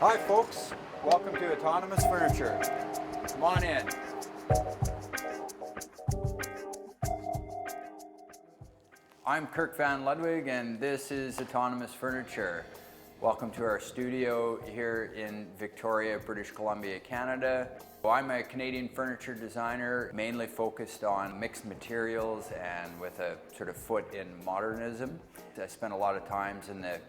Hi folks, welcome to Autonomous Furniture. Come on in. I'm Kirk Van Ludwig and this is Autonomous Furniture. Welcome to our studio here in Victoria, British Columbia, Canada. I'm a Canadian furniture designer, mainly focused on mixed materials and with a sort of foot in modernism. I spent a lot of times in the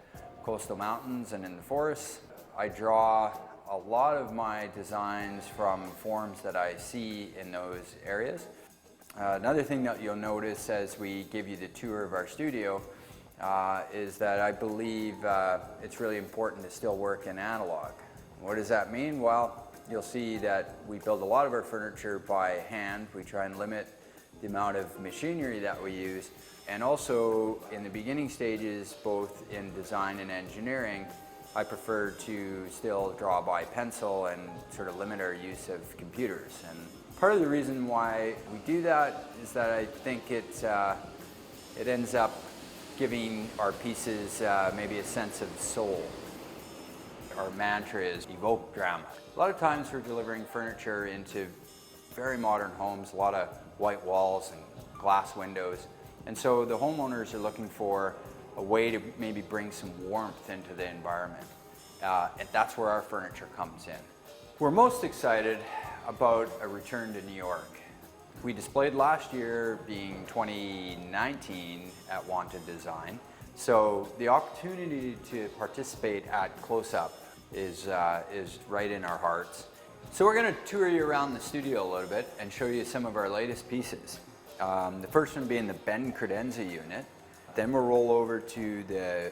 coastal mountains and in the forests. I draw a lot of my designs from forms that I see in those areas. Another thing that you'll notice as we give you the tour of our studio is that I believe it's really important to still work in analog. What does that mean? Well, you'll see that we build a lot of our furniture by hand. We try and limit the amount of machinery that we use. And also in the beginning stages, both in design and engineering, I prefer to still draw by pencil and sort of limit our use of computers. And part of the reason why we do that is that I think it ends up giving our pieces maybe a sense of soul. Our mantra is evoke drama. A lot of times we're delivering furniture into very modern homes, a lot of white walls and glass windows. And so the homeowners are looking for a way to maybe bring some warmth into the environment. And that's where our furniture comes in. We're most excited about a return to New York. We displayed last year, being 2019, at WantedDesign. So the opportunity to participate at CLOSEUP is right in our hearts. So we're going to tour you around the studio a little bit and show you some of our latest pieces. The first one being the bend credenza unit. Then we'll roll over to the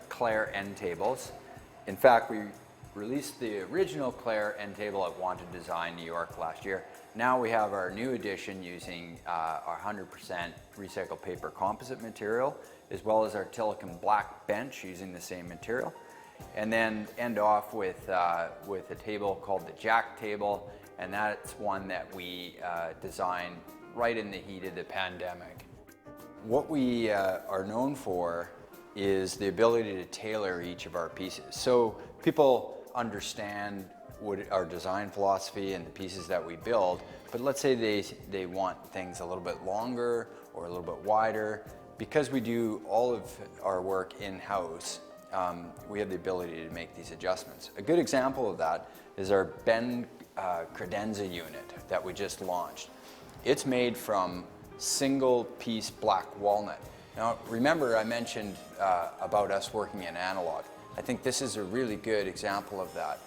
Claire end tables. In fact, we released the original Claire end table at WantedDesign New York last year. Now we have our new edition using our 100% recycled paper composite material, as well as our Tilikum black bench using the same material. And then end off with a table called the Jack table, and that's one that we designed right in the heat of the pandemic. What we are known for is the ability to tailor each of our pieces. So people understand what our design philosophy and the pieces that we build, but let's say they want things a little bit longer or a little bit wider. Because we do all of our work in-house, we have the ability to make these adjustments. A good example of that is our bend credenza unit that we just launched. It's made from single piece black walnut. Now remember I mentioned about us working in analog. I think this is a really good example of that.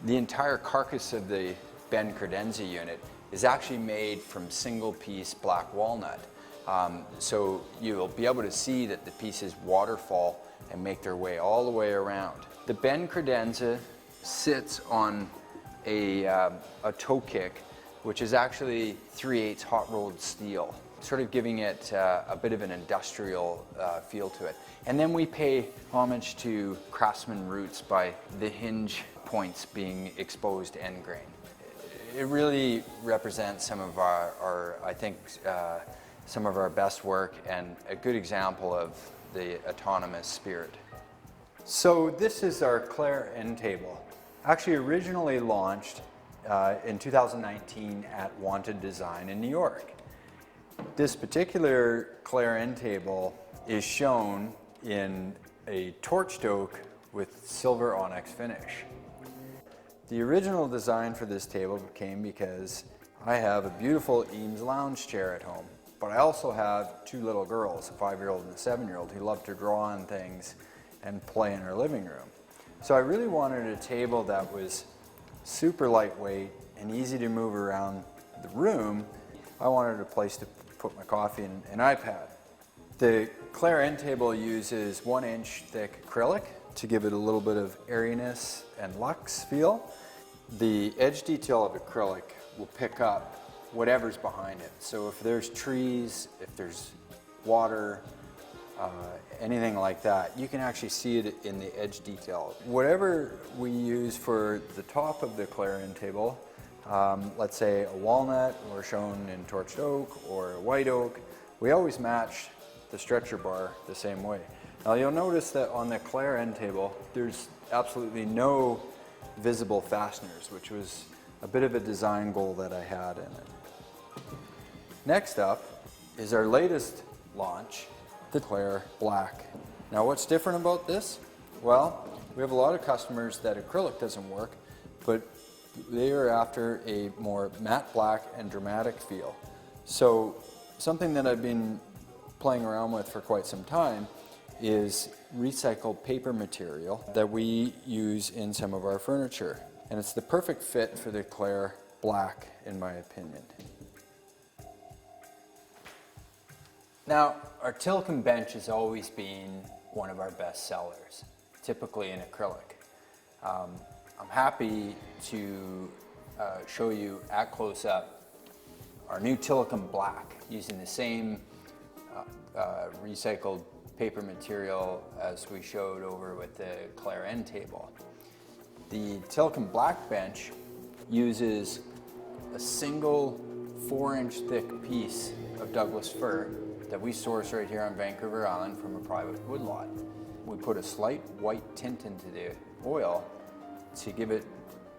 The entire carcass of the bend credenza unit is actually made from single piece black walnut. So you'll be able to see that the pieces waterfall and make their way all the way around. The bend credenza sits on a toe kick, which is actually 3/8 hot rolled steel, sort of giving it a bit of an industrial feel to it. And then we pay homage to craftsman roots by the hinge points being exposed end grain. It really represents some of I think, some of our best work and a good example of the autonomous spirit. So this is our Claire end table. Actually originally launched in 2019 at WantedDesign in New York. This particular Claire end table is shown in a torched oak with silver onyx finish. The original design for this table came because I have a beautiful Eames lounge chair at home, but I also have two little girls, a 5-year-old and a 7-year-old, who love to draw on things and play in our living room. So I really wanted a table that was super lightweight and easy to move around the room. I wanted a place to put my coffee and an iPad. The Claire end table uses 1-inch thick acrylic to give it a little bit of airiness and luxe feel. The edge detail of acrylic will pick up whatever's behind it. So if there's trees, if there's water, anything like that, you can actually see it in the edge detail. Whatever we use for the top of the Claire end table, let's say a walnut or shown in torched oak or a white oak, we always match the stretcher bar the same way. Now you'll notice that on the Claire end table, there's absolutely no visible fasteners, which was a bit of a design goal that I had in it. Next up is our latest launch, the Clear Black. Now what's different about this? Well, we have a lot of customers that acrylic doesn't work, but they are after a more matte black and dramatic feel. So something that I've been playing around with for quite some time is recycled paper material that we use in some of our furniture. And it's the perfect fit for the Clear Black, in my opinion. Now, our Tilikum bench has always been one of our best sellers, typically in acrylic. I'm happy to show you at close-up our new Tilikum Black using the same recycled paper material as we showed over with the Claire end table. The Tilikum Black bench uses a single 4-inch thick piece of Douglas fir that we source right here on Vancouver Island from a private woodlot. We put a slight white tint into the oil to give it,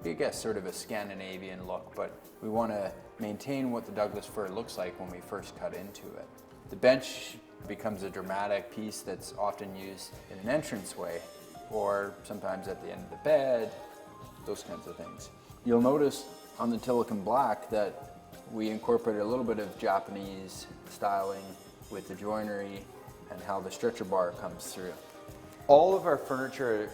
I guess, sort of a Scandinavian look, but we want to maintain what the Douglas fir looks like when we first cut into it. The bench becomes a dramatic piece that's often used in an entranceway or sometimes at the end of the bed, those kinds of things. You'll notice on the Tilikum Black that we incorporated a little bit of Japanese styling with the joinery and how the stretcher bar comes through. All of our furniture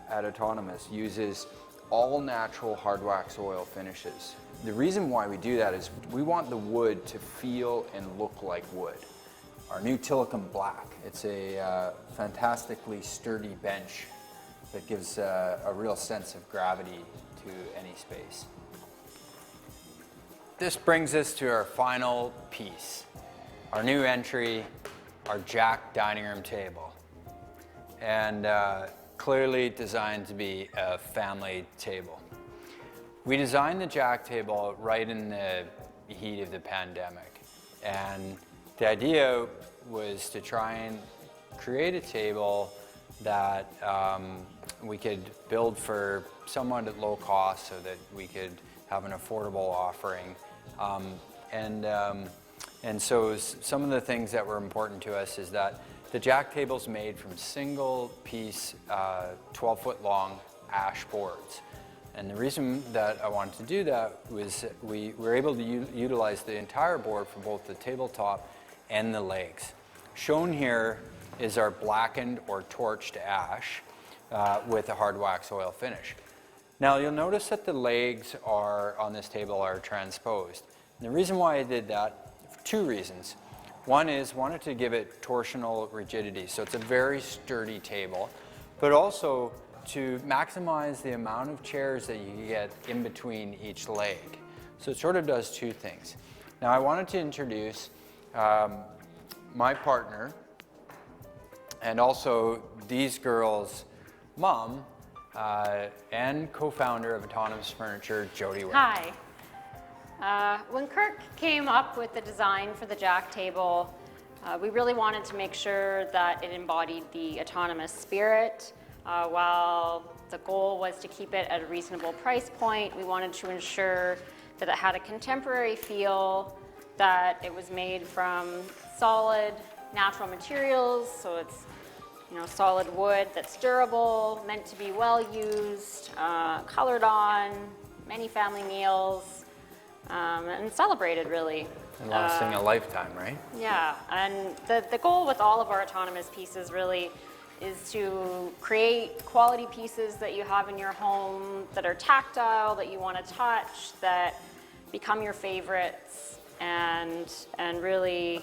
at Autonomous uses all natural hard wax oil finishes. The reason why we do that is we want the wood to feel and look like wood. Our new Tilikum Black, it's a fantastically sturdy bench that gives a real sense of gravity to any space. This brings us to our final piece, our new entry, our Jack dining room table. And clearly designed to be a family table. We designed the Jack table right in the heat of the pandemic. And the idea was to try and create a table that we could build for somewhat at low cost so that we could have an affordable offering. And so some of the things that were important to us is that the Jack table's made from single piece 12-foot long ash boards. And the reason that I wanted to do that was we were able to utilize the entire board for both the tabletop and the legs. Shown here is our blackened or torched ash with a hard wax oil finish. Now you'll notice that the legs on this table are transposed. And the reason why I did that, for two reasons. One is wanted to give it torsional rigidity, so it's a very sturdy table, but also to maximize the amount of chairs that you get in between each leg. So it sort of does two things. Now I wanted to introduce my partner and also these girls' mom and co-founder of Autonomous Furniture, Jody Wynn. Hi. When Kirk came up with the design for the Jack table, we really wanted to make sure that it embodied the autonomous spirit. While the goal was to keep it at a reasonable price point, we wanted to ensure that it had a contemporary feel, that it was made from solid natural materials, so it's solid wood that's durable, meant to be well used, colored on, many family meals, and celebrated really. And lasting a lifetime, right? Yeah, and the goal with all of our autonomous pieces really is to create quality pieces that you have in your home that are tactile, that you want to touch, that become your favorites, and really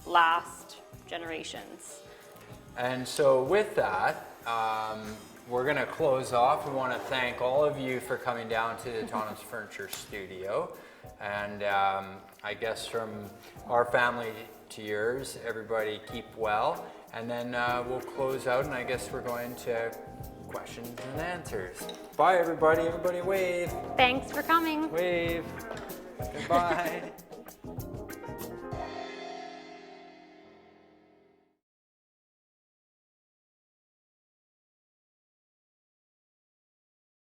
last generations. And so with that, we're going to close off. We want to thank all of you for coming down to the Autonomous Furniture Studio. And I guess from our family to yours, everybody keep well. And then we'll close out, and I guess we're going to questions and answers. Bye, everybody. Everybody wave. Thanks for coming. Wave. Goodbye.